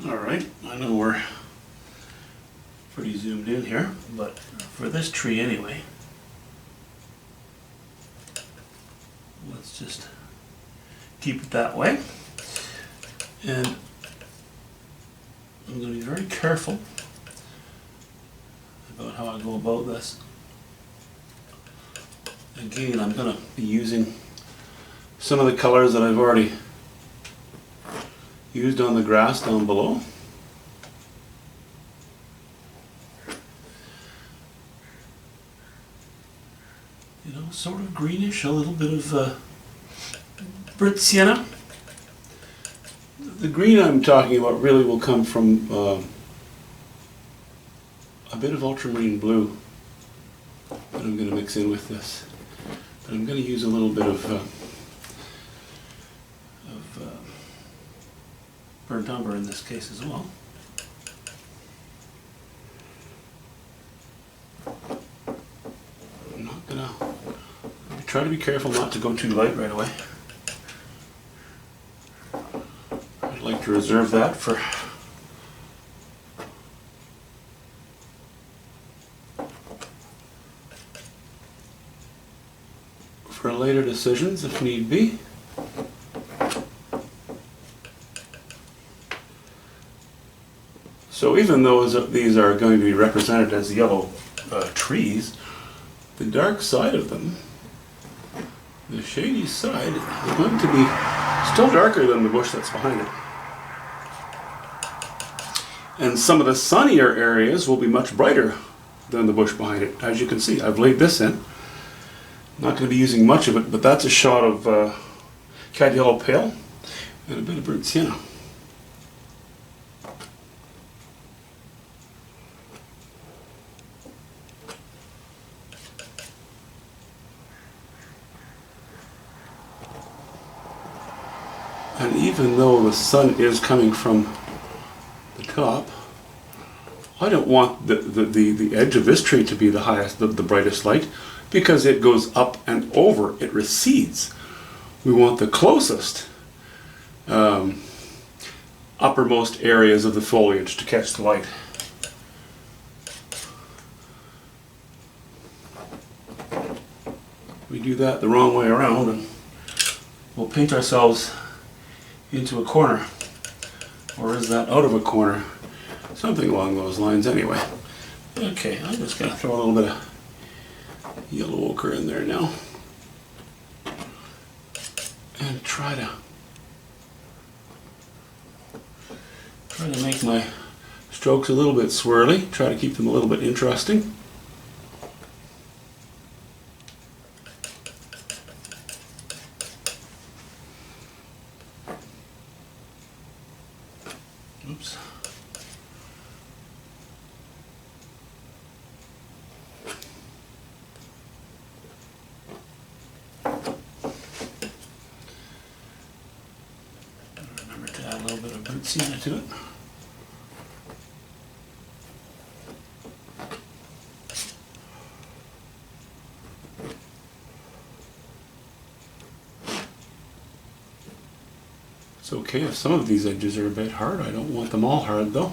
Alright, I know we're pretty zoomed in here, but for this tree anyway, let's just keep it that way. And I'm going to be very careful about how I go about this. Again, I'm going to be using some of the colors that I've already used on the grass down below. You know, sort of greenish, a little bit of burnt sienna. The green I'm talking about really will come from a bit of ultramarine blue that I'm going to mix in with this. But I'm going to use a little bit of burnt umber in this case as well. I'm not going to try to be careful not to go too light right away. I'd like to reserve that for later decisions if need be. So even though these are going to be represented as yellow trees, the dark side of them, the shady side, is going to be still darker than the bush that's behind it. And some of the sunnier areas will be much brighter than the bush behind it. As you can see, I've laid this in. I'm not going to be using much of it, but that's a shot of cad yellow pale and a bit of burnt sienna. And even though the sun is coming from the top, I don't want the edge of this tree to be the highest, the brightest light, because it goes up and over, it recedes. We want the closest uppermost areas of the foliage to catch the light. We do that the wrong way around and we'll paint ourselves into a corner. Or is that out of a corner? Something along those lines anyway. Okay, I'm just going to throw a little bit of yellow ochre in there now. And try to make my strokes a little bit swirly. Try to keep them a little bit interesting. Oops. Remember to add a little bit of burnt sienna to it. It's okay if some of these edges are a bit hard. I don't want them all hard though.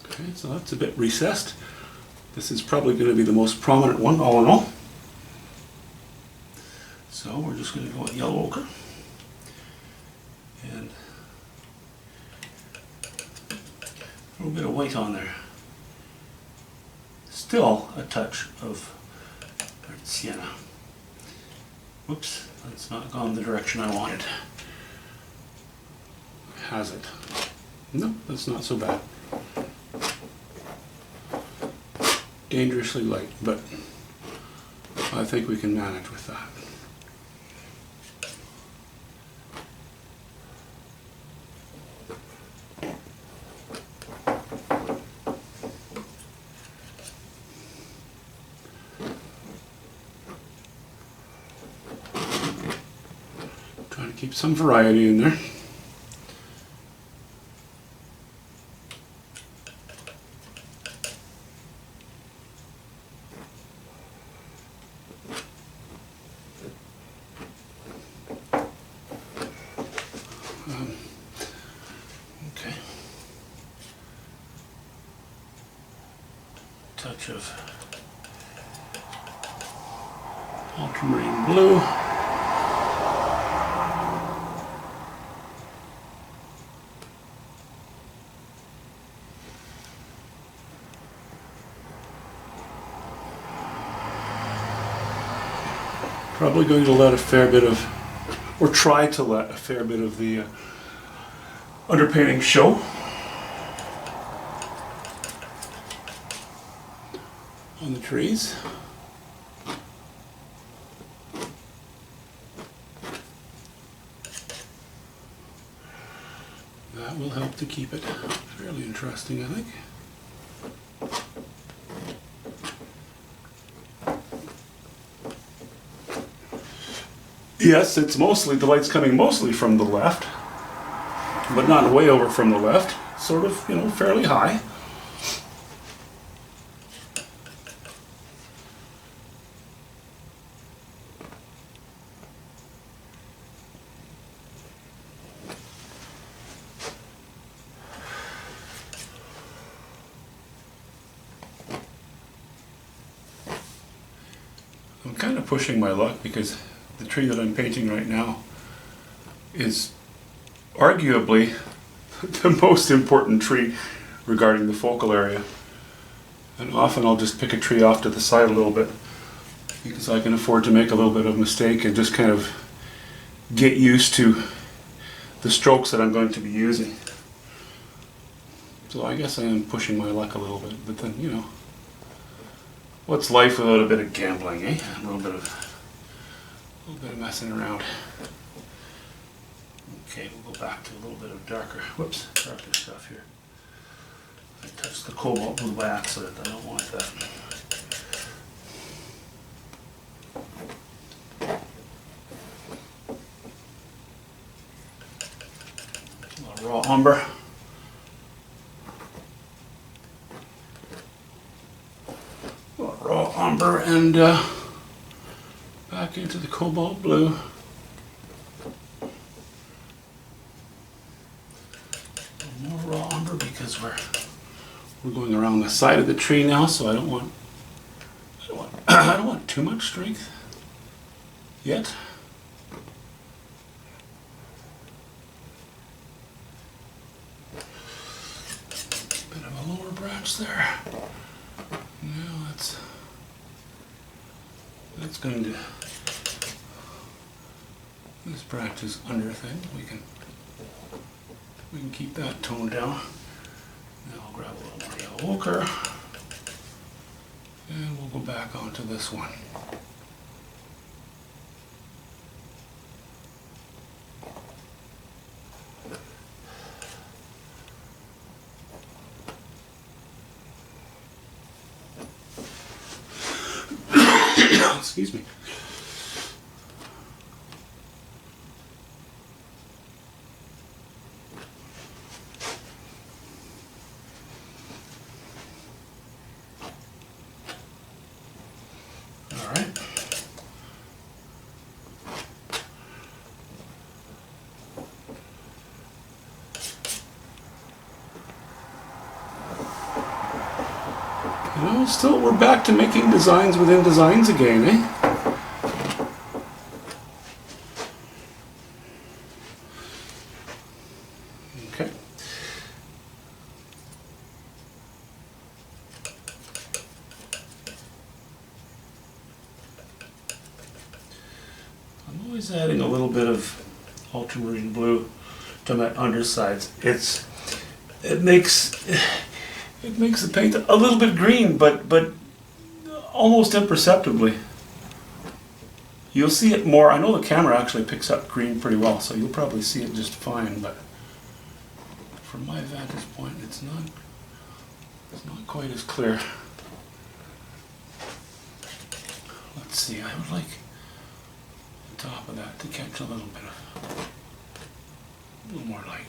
Okay, so that's a bit recessed. This is probably going to be the most prominent one all in all. So we're just going to go with yellow ochre. And a little bit of white on there. Still a touch of burnt sienna. Whoops, that's not gone the direction I wanted. Has it? No, that's not so bad. Dangerously light, but I think we can manage with that. Trying to keep some variety in there. touch of ultramarine blue. Probably going to let a fair bit of, or try to let a fair bit of the underpainting show. On the trees. That will help to keep it fairly interesting, I think. Yes, it's mostly, the light's coming mostly from the left, but not way over from the left, sort of, you know, fairly high. I'm kind of pushing my luck because the tree that I'm painting right now is arguably the most important tree regarding the focal area. And often I'll just pick a tree off to the side a little bit because I can afford to make a little bit of mistake and just kind of get used to the strokes that I'm going to be using. So I guess I am pushing my luck a little bit, but then, you know, what's life without a bit of gambling, eh? A little bit of messing around. Okay, we'll go back to a little bit of darker stuff here. I touched the cobalt blue by accident. I don't want that. A little raw umber. A little raw umber and back into the cobalt blue. More raw umber because we're going around the side of the tree now, so I don't want I don't want too much strength yet. Bit of a lower branch there. Now that's going to, this branch is under thing. We can keep that toned down. Now I'll grab a little more yellow ochre and we'll go back onto this one. Excuse me. All right. You know, still we're back to making designs within designs again, eh? Okay. I'm always adding a little bit of ultramarine blue to my undersides. It makes the paint a little bit green, but almost imperceptibly. You'll see it more. I know the camera actually picks up green pretty well, so you'll probably see it just fine, but from my vantage point, it's not quite as clear. Let's see, I would like the top of that to catch a little more light.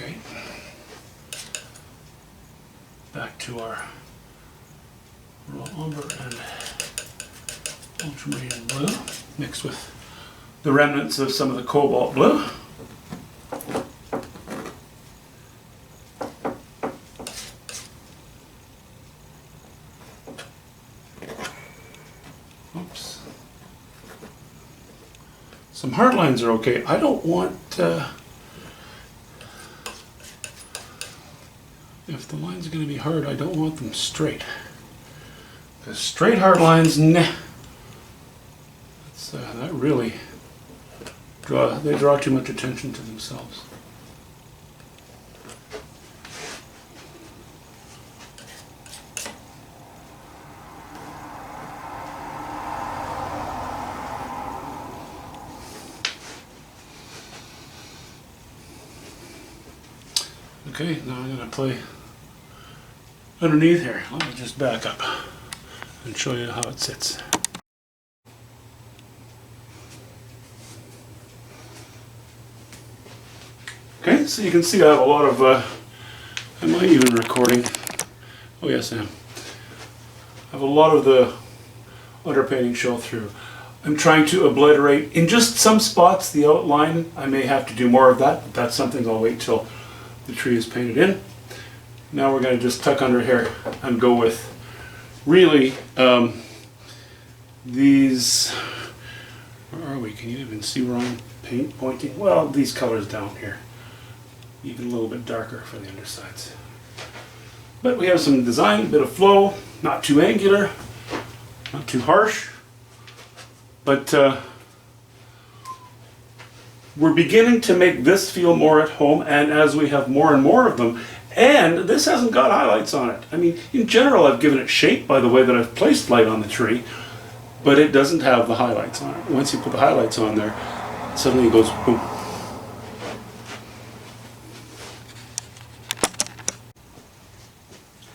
Okay. Back to our raw umber and ultramarine blue, mixed with the remnants of some of the cobalt blue. Oops. Some hard lines are okay. I don't want, if the lines are going to be hard, I don't want them straight. Because straight hard lines, nah. That really they draw too much attention to themselves. Okay, now I'm going to play underneath here. Let me just back up and show you how it sits. Okay, so you can see I have a lot of, am I even recording? Oh yes I am. I have a lot of the underpainting show through. I'm trying to obliterate, in just some spots, the outline. I may have to do more of that, but that's something I'll wait till the tree is painted in. Now we're going to just tuck under here and go with really these, where are we? Can you even see where I'm pointing? Well, these colors down here. Even a little bit darker for the undersides. But we have some design, a bit of flow, not too angular, not too harsh, but we're beginning to make this feel more at home, and as we have more and more of them, and this hasn't got highlights on it. I mean, in general, I've given it shape by the way that I've placed light on the tree, but it doesn't have the highlights on it. Once you put the highlights on there, suddenly it goes boom.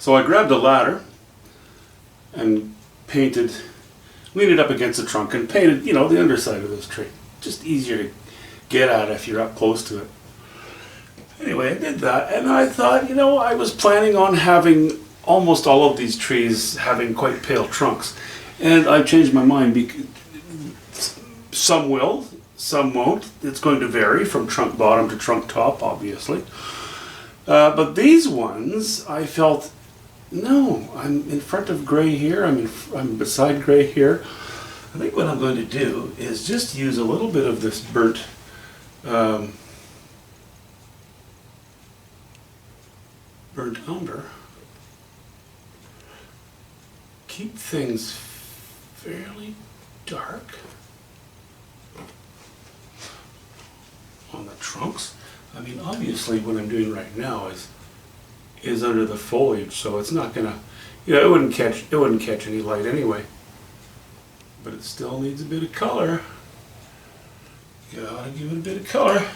So I grabbed a ladder and painted, leaned it up against the trunk and painted, you know, the underside of this tree. Just easier to get at if you're up close to it. Anyway, I did that, and I thought, you know, I was planning on having almost all of these trees having quite pale trunks. And I changed my mind because some will, some won't. It's going to vary from trunk bottom to trunk top, obviously. But these ones, I felt, no, I'm in front of gray here, I'm beside gray here. I think what I'm going to do is just use a little bit of this burnt umber. Keep things fairly dark on the trunks. I mean, obviously what I'm doing right now is under the foliage, so it's not gonna, you know, it wouldn't catch any light anyway. But it still needs a bit of color. You gotta give it a bit of color.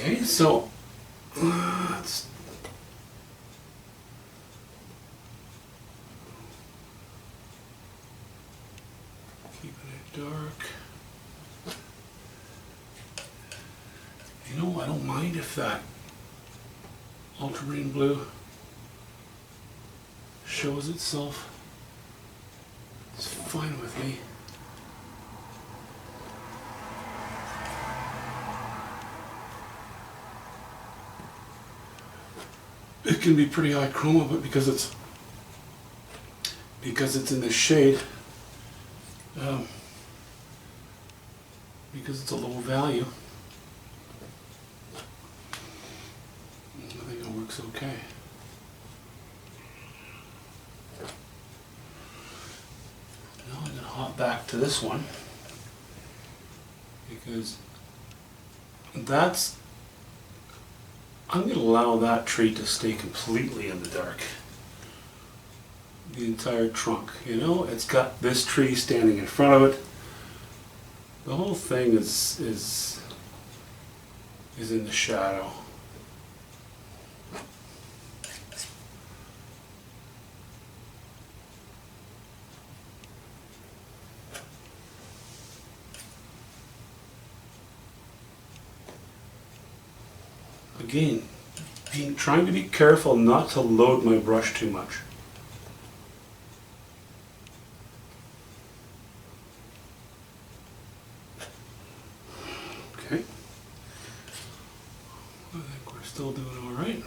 Okay, so let's keeping it dark. You know, I don't mind if that ultramarine blue shows itself. It's fine with me. It can be pretty high chroma, but because it's in the shade, because it's a low value, I think it works okay. Now I'm going to hop back to this one, because I'm going to allow that tree to stay completely in the dark. The entire trunk, you know, it's got this tree standing in front of it. The whole thing is in the shadow. again, trying to be careful not to load my brush too much. Okay. I think we're still doing all right.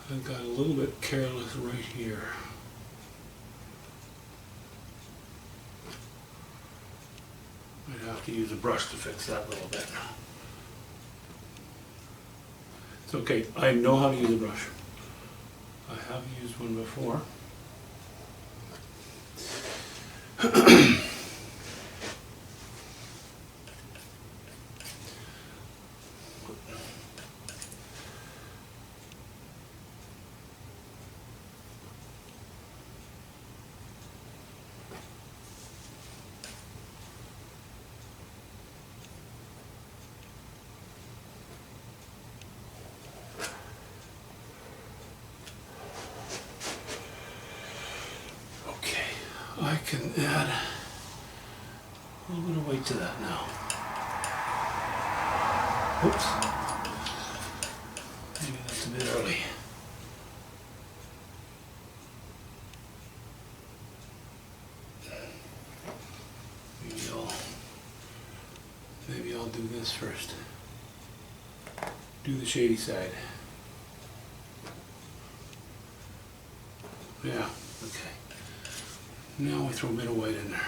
I got a little bit careless right here. I'd have to use a brush to fix that a little bit. It's okay, I know how to use a brush. I have used one before. I can add a little bit of weight to that now. Oops. Maybe that's a bit early. Maybe I'll do this first. Do the shady side. Yeah, okay. Now we throw a bit of white in there.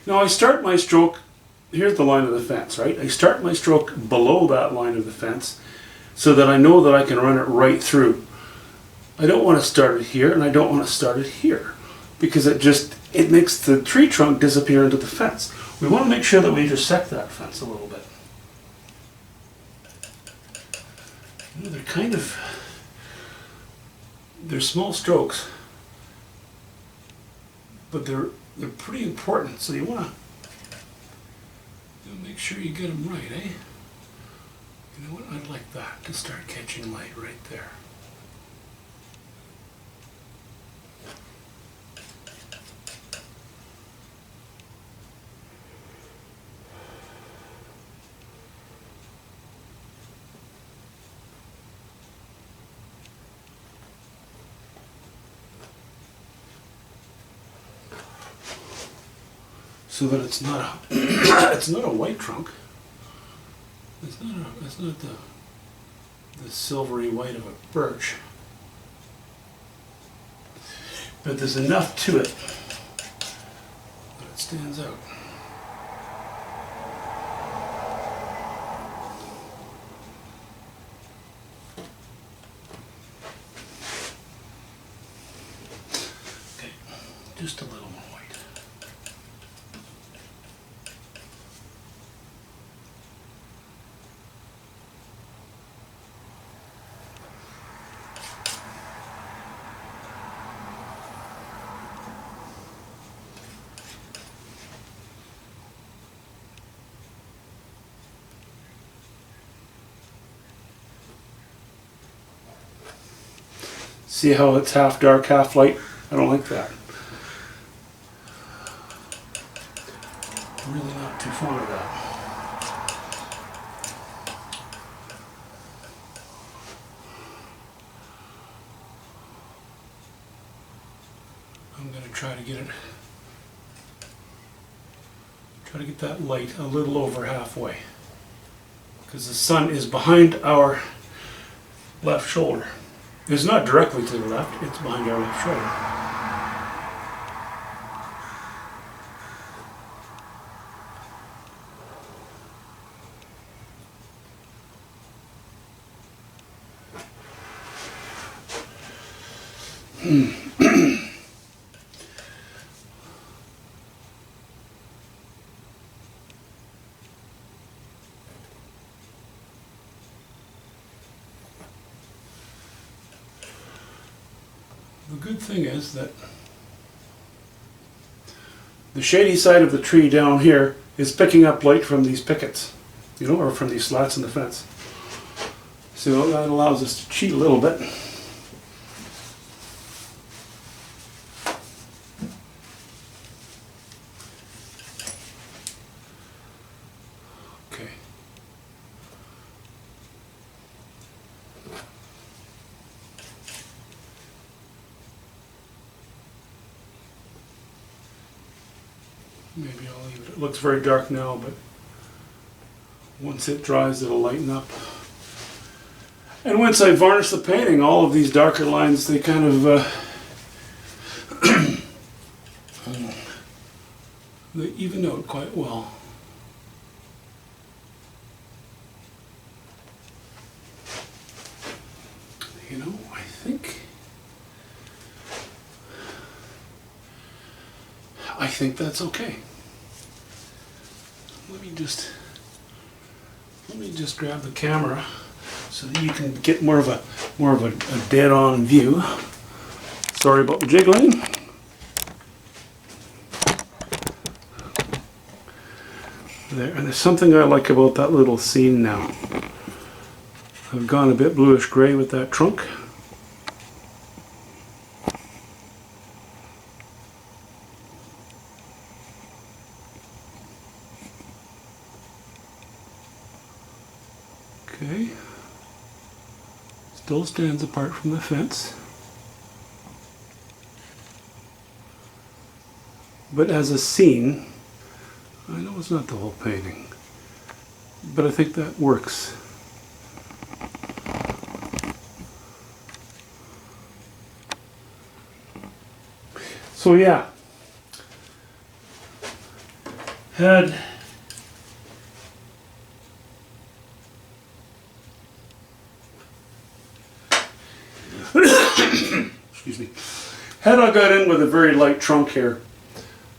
Now I start my stroke, here's the line of the fence, right? I start my stroke below that line of the fence so that I know that I can run it right through. I don't want to start it here and I don't want to start it here because it makes the tree trunk disappear into the fence. We want to make sure that we intersect that fence a little bit. You know, they're small strokes, but they're pretty important, so you want to make sure you get them right, eh? You know what, I'd like that to start catching light right there. So that it's not a it's not a white trunk. It's not the silvery white of a birch. But there's enough to it that it stands out. Okay, just a little more white. See how it's half dark, half light? I don't like that. I'm really not too fond of that. I'm going to try to get that light a little over halfway, because the sun is behind our left shoulder. It's not directly to the left, it's behind our left shoulder. the good thing is that the shady side of the tree down here is picking up light from these pickets, you know, or from these slats in the fence. So that allows us to cheat a little bit. Okay. Maybe I'll leave it. It looks very dark now, but once it dries, it'll lighten up. And once I varnish the painting, all of these darker lines, they kind of they even out quite well. You know, I think that's okay. Let me just grab the camera so that you can get more of a dead-on view. Sorry about the jiggling. There, and there's something I like about that little scene now. I've gone a bit bluish gray with that trunk. Okay. Still stands apart from the fence. But as a scene, I know it's not the whole painting, but I think that works. So yeah, had excuse me. Had I got in with a very light trunk here,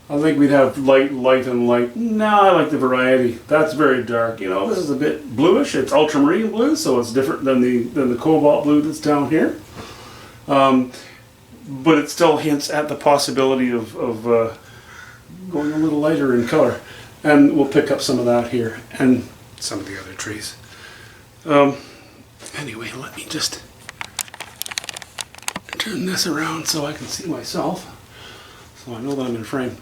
I think we'd have light, light, and light. No, I like the variety. That's very dark. You know, this is a bit bluish. It's ultramarine blue, so it's different than the cobalt blue that's down here. But it still hints at the possibility of going a little lighter in color. And we'll pick up some of that here and some of the other trees. Anyway, let me just turn this around so I can see myself, so I know that I'm in frame.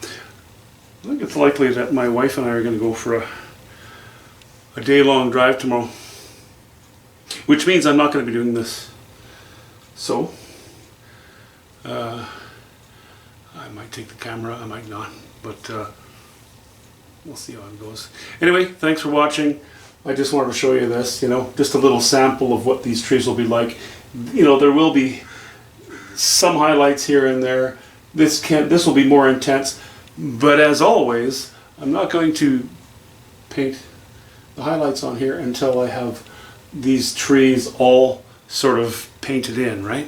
I think it's likely that my wife and I are going to go for a day-long drive tomorrow, which means I'm not going to be doing this. So, I might take the camera, I might not, but we'll see how it goes. Anyway, thanks for watching. I just wanted to show you this, you know, just a little sample of what these trees will be like. You know, there will be some highlights here and there. This will be more intense, but as always, I'm not going to paint the highlights on here until I have these trees all sort of painted in, right?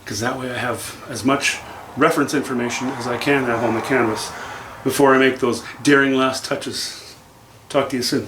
Because that way I have as much reference information as I can have on the canvas before I make those daring last touches. Talk to you soon.